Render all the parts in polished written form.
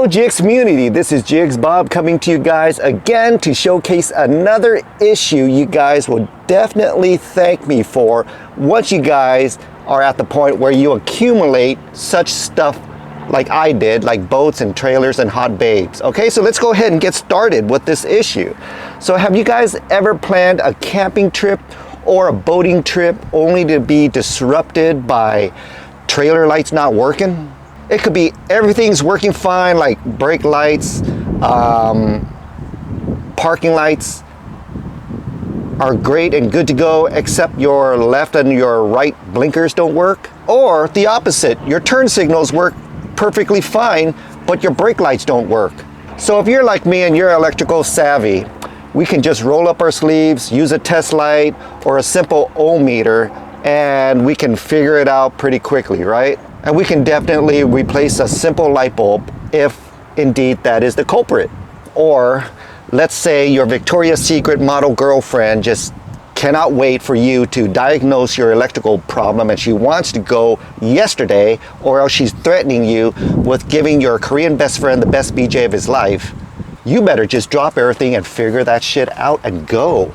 Hello GX community, this is GXBOB coming to you guys again to showcase another issue you guys will definitely thank me for once you guys are at the point where you accumulate such stuff like I did, like boats and trailers and hot babes. Okay, so let's go ahead and get started with this issue. So have you guys ever planned a camping trip or a boating trip only to be disrupted by trailer lights not working? It could be everything's working fine, like brake lights, parking lights are great and good to go, except your left and your right blinkers don't work. Or the opposite, your turn signals work perfectly fine, but your brake lights don't work. So if you're like me and you're electrical savvy, we can just roll up our sleeves, use a test light or a simple ohm meter, and we can figure it out pretty quickly, right? And we can definitely replace a simple light bulb if indeed that is the culprit. Or let's say your Victoria's Secret model girlfriend just cannot wait for you to diagnose your electrical problem and she wants to go yesterday, or else she's threatening you with giving your Korean best friend the best BJ of his life. You better just drop everything and figure that shit out and go.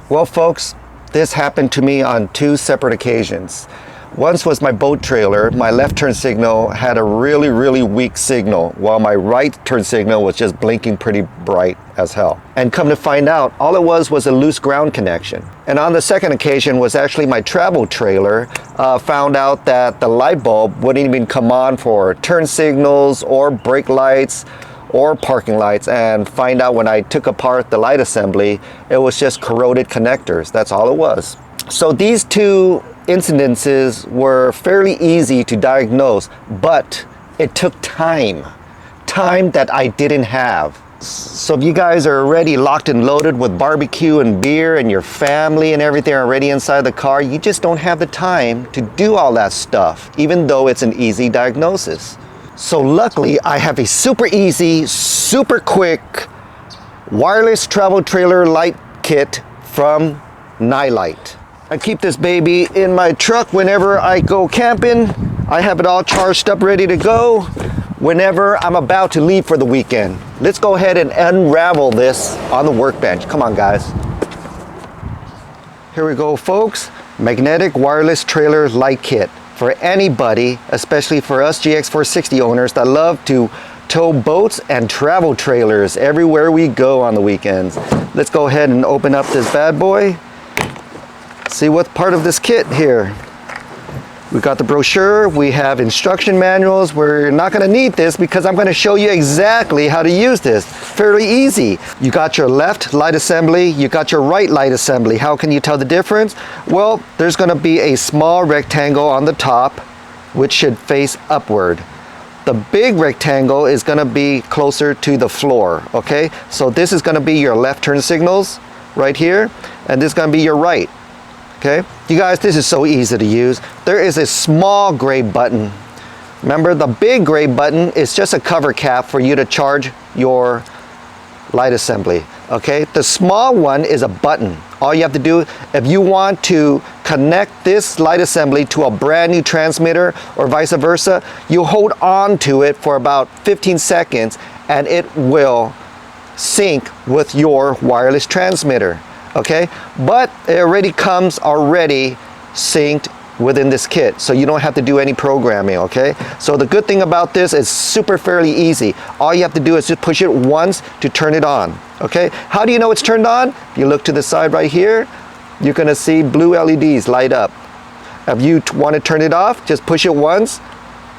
Well folks, this happened to me on two separate occasions. Once was my boat trailer. My left turn signal had a really weak signal, while my right turn signal was just blinking pretty bright as hell. And come to find out, all it was a loose ground connection. And on the second occasion was actually my travel trailer. Found out that the light bulb wouldn't even come on for turn signals or brake lights or parking lights, and find out when I took apart the light assembly, it was just corroded connectors. That's all it was. So these two incidences were fairly easy to diagnose, but it took time that I didn't have. So if you guys are already locked and loaded with barbecue and beer and your family and everything already inside the car, you just don't have the time to do all that stuff, even though it's an easy diagnosis. So luckily I have a super easy, super quick wireless travel trailer light kit from Nilight. I keep this baby in my truck whenever I go camping. I have it all charged up, ready to go whenever I'm about to leave for the weekend. Let's go ahead and unravel this on the workbench. Come on, guys. Here we go, folks. Magnetic wireless trailer light kit for anybody, especially for us GX460 owners that love to tow boats and travel trailers everywhere we go on the weekends. Let's go ahead and open up this bad boy. See what's part of this kit here. We got the brochure, we have instruction manuals. We're not gonna need this because I'm gonna show you exactly how to use this. Fairly easy. You got your left light assembly, you got your right light assembly. How can you tell the difference? Well, there's gonna be a small rectangle on the top which should face upward. The big rectangle is gonna be closer to the floor, okay? So this is gonna be your left turn signals right here, and this is gonna be your right. Okay, you guys, this is so easy to use. There is a small gray button. Remember, the big gray button is just a cover cap for you to charge your light assembly. Okay, the small one is a button. All you have to do, if you want to connect this light assembly to a brand new transmitter or vice versa, you hold on to it for about 15 seconds and it will sync with your wireless transmitter. Okay, but it already comes synced within this kit, so you don't have to do any programming. Okay, so the good thing about this is super fairly easy. All you have to do is just push it once to turn it on. Okay, how do you know it's turned on? If you look to the side right here, you're gonna see blue LEDs light up. If you want to turn it off, just push it once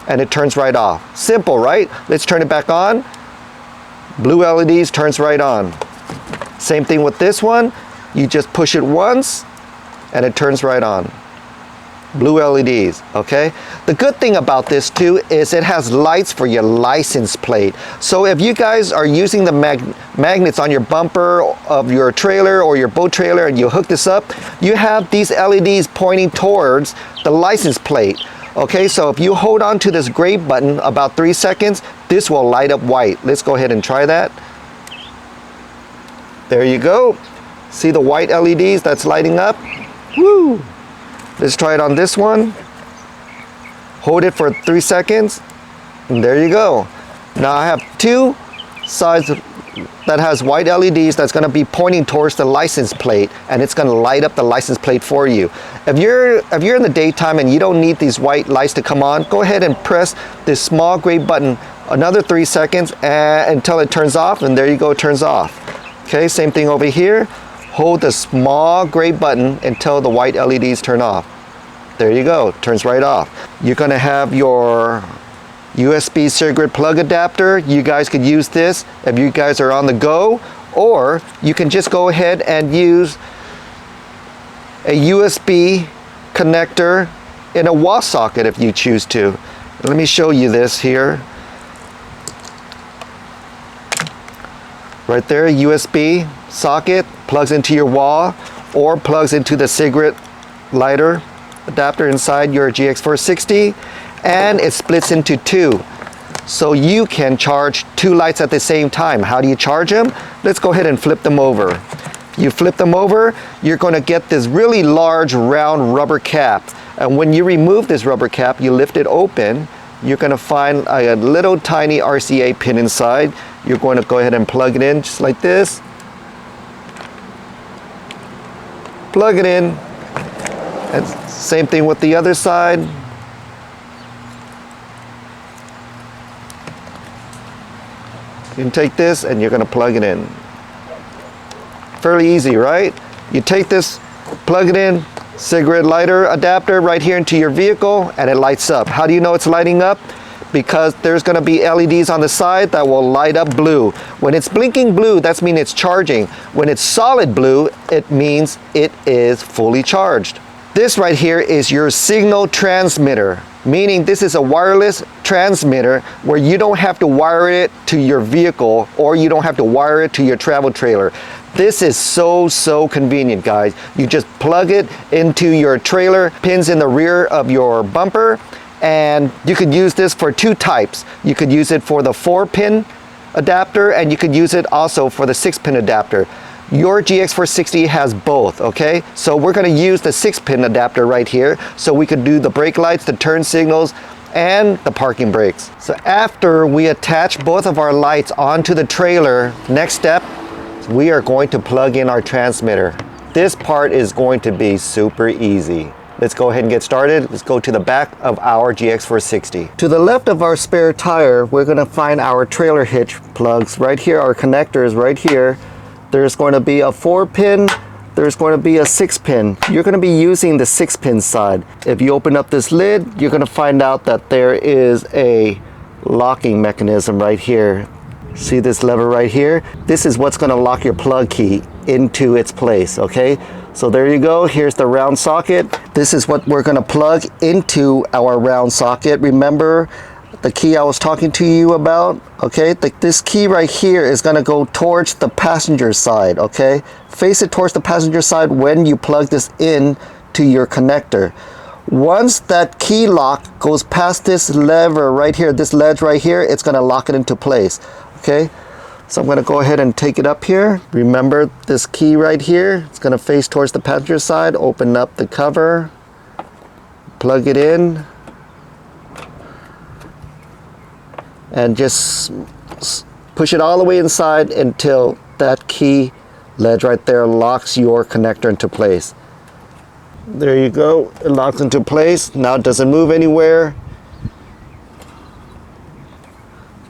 and it turns right off. Simple, right? Let's turn it back on. Blue LEDs turns right on. Same thing with this one. You just push it once and it turns right on. Blue LEDs, okay? The good thing about this too is it has lights for your license plate. So if you guys are using the magnets on your bumper of your trailer or your boat trailer and you hook this up, you have these LEDs pointing towards the license plate. Okay, so if you hold on to this gray button about 3 seconds, this will light up white. Let's go ahead and try that. There you go. See the white LEDs that's lighting up? Woo! Let's try it on this one. Hold it for 3 seconds, and there you go. Now I have two sides that has white LEDs that's going to be pointing towards the license plate, and it's going to light up the license plate for you. If you're in the daytime and you don't need these white lights to come on, go ahead and press this small gray button another 3 seconds until it turns off, and there you go, it turns off. Okay, same thing over here. Hold the small gray button until the white LEDs turn off. There you go, it turns right off. You're going to have your USB cigarette plug adapter. You guys could use this if you guys are on the go, or you can just go ahead and use a USB connector in a wall socket if you choose to. Let me show you this here. Right there, USB socket, plugs into your wall or plugs into the cigarette lighter adapter inside your GX460, and it splits into two. So you can charge two lights at the same time. How do you charge them? Let's go ahead and flip them over. You flip them over, you're going to get this really large round rubber cap. And when you remove this rubber cap, you lift it open, you're going to find a little tiny RCA pin inside. You're going to go ahead and plug it in just like this. Plug it in. And same thing with the other side. You can take this and you're going to plug it in. Fairly easy, right? You take this, plug it in, cigarette lighter adapter right here into your vehicle, and it lights up. How do you know it's lighting up? Because there's going to be LEDs on the side that will light up blue. When it's blinking blue, that means it's charging. When it's solid blue, it means it is fully charged. This right here is your signal transmitter, meaning this is a wireless transmitter where you don't have to wire it to your vehicle, or you don't have to wire it to your travel trailer. This is so convenient, guys. You just plug it into your trailer, pins in the rear of your bumper, and you could use this for two types. You could use it for the 4-pin adapter, and you could use it also for the 6-pin adapter. Your GX460 has both, okay? So we're gonna use the 6-pin adapter right here, so we could do the brake lights, the turn signals, and the parking brakes. So after we attach both of our lights onto the trailer, next step, we are going to plug in our transmitter. This part is going to be super easy. Let's go ahead and get started. Let's go to the back of our GX460. To the left of our spare tire, we're gonna find our trailer hitch plugs right here, our connectors right here. There's going to be a 4-pin, there's going to be a 6-pin. You're going to be using the 6-pin side. If you open up this lid, you're going to find out that there is a locking mechanism right here. See this lever right here? This is what's going to lock your plug key into its place, okay? So there you go, here's the round socket. This is what we're going to plug into our round socket. Remember the key I was talking to you about, okay? This key right here is gonna go towards the passenger side, okay? Face it towards the passenger side when you plug this in to your connector. Once that key lock goes past this lever right here, this ledge right here, it's gonna lock it into place, okay? So I'm gonna go ahead and take it up here. Remember this key right here, it's gonna face towards the passenger side, open up the cover, plug it in, and just push it all the way inside until that key ledge right there locks your connector into place. There you go, it locks into place. Now it doesn't move anywhere.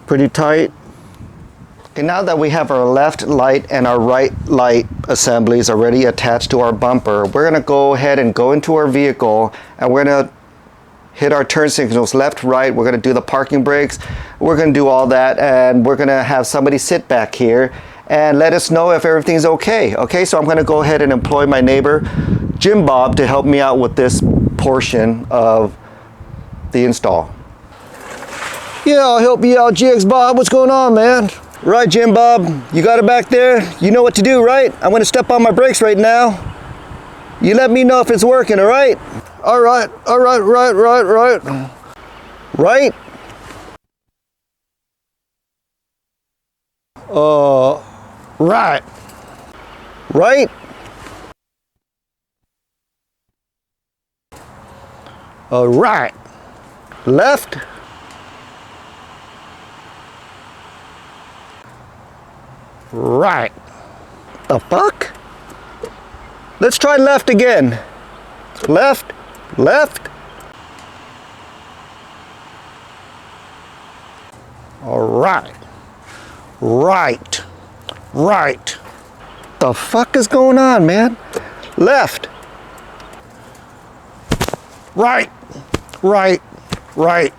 Pretty tight. Okay, now that we have our left light and our right light assemblies already attached to our bumper, we're gonna go ahead and go into our vehicle, and we're gonna hit our turn signals left, right. We're gonna do the parking brakes. We're gonna do all that, and we're gonna have somebody sit back here and let us know if everything's okay. Okay, so I'm gonna go ahead and employ my neighbor, GXBOB, to help me out with this portion of the install. Yeah, I'll help you out, GXBOB. What's going on, man? Right, GXBOB, you got it back there? You know what to do, right? I'm gonna step on my brakes right now. You let me know if it's working, all right? All right, right. Right? Right. Right? Right. Left? right. The fuck? Let's try left again. Left, left. All right. Right. Right. The fuck is going on, man? Left. Right. Right. Right.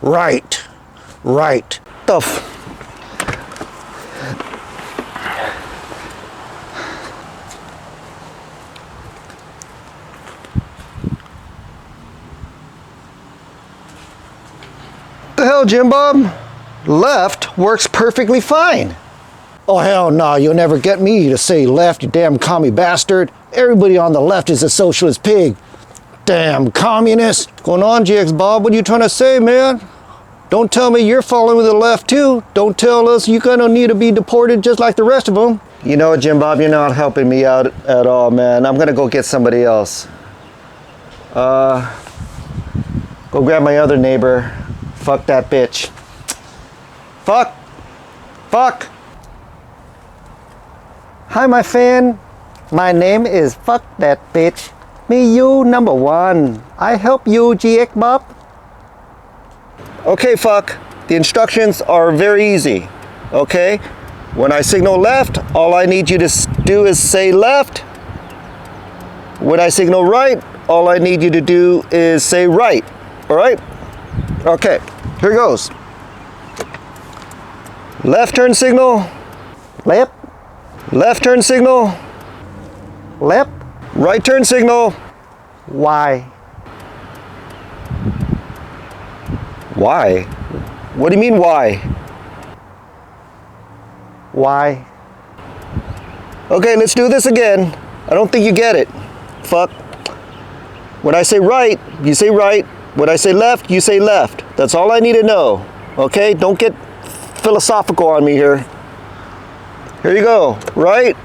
Right. Right. The hell, Jim Bob? Left works perfectly fine. Oh, hell no, you'll never get me to say left, you damn commie bastard. Everybody on the left is a socialist pig. Damn communist. What's going on, GXBOB? What are you trying to say, man? Don't tell me you're following the left too. Don't tell us you're gonna need to be deported just like the rest of them. You know what, Jim Bob, you're not helping me out at all, man. I'm gonna go get somebody else. Go grab my other neighbor. Fuck that bitch. Fuck. Fuck. Hi, my fan. My name is Fuck That Bitch. Me, you, number one. I help you, GXBOB. Okay, fuck. The instructions are very easy. Okay? When I signal left, all I need you to do is say left. When I signal right, all I need you to do is say right. All right? Okay, here goes. Left turn signal. Left. Left turn signal. Left. Right turn signal. Why? Why? What do you mean why? Why? Okay, let's do this again. I don't think you get it. Fuck. When I say right, you say right. When I say left, you say left. That's all I need to know. Okay? Don't get philosophical on me here. Here you go. Right?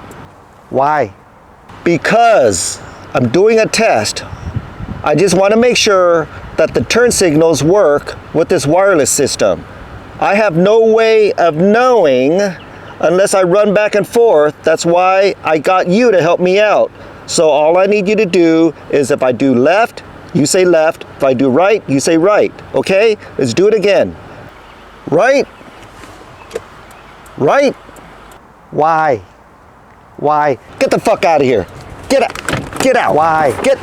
Why? Because I'm doing a test. I just want to make sure that the turn signals work with this wireless system. I have no way of knowing unless I run back and forth. That's why I got you to help me out. So all I need you to do is if I do left, you say left. If I do right, you say right. Okay? Let's do it again. Right? Right? Why? Why? Get the fuck out of here. Get out. Get out. Why? Get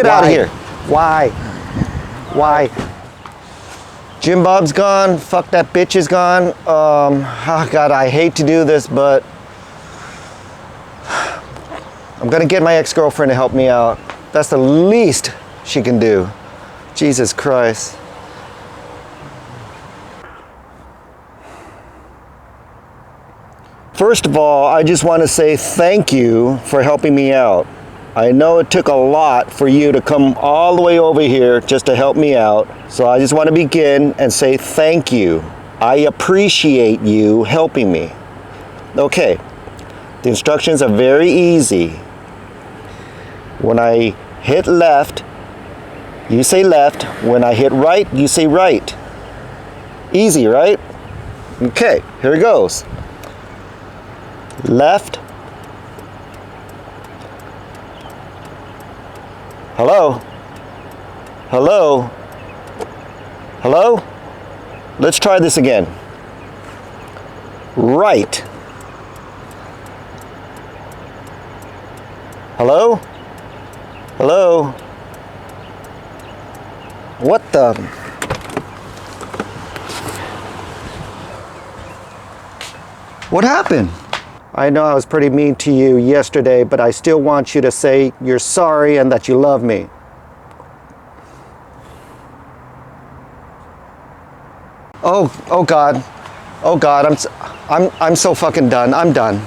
out of here. Why? Why? Jim Bob's gone. Fuck that bitch is gone. Oh God, I hate to do this, but I'm gonna get my ex-girlfriend to help me out. That's the least she can do. Jesus Christ. First of all, I just want to say thank you for helping me out. I know it took a lot for you to come all the way over here just to help me out. So I just want to begin and say thank you. I appreciate you helping me. Okay, the instructions are very easy. When I hit left, you say left. When I hit right, you say right. Easy, right? Okay, here it goes. Left. Hello? Hello? Hello? Let's try this again. Right. Hello? Hello? What the? What happened? I know I was pretty mean to you yesterday, but I still want you to say you're sorry and that you love me. Oh God. Oh God, I'm so fucking done. I'm done.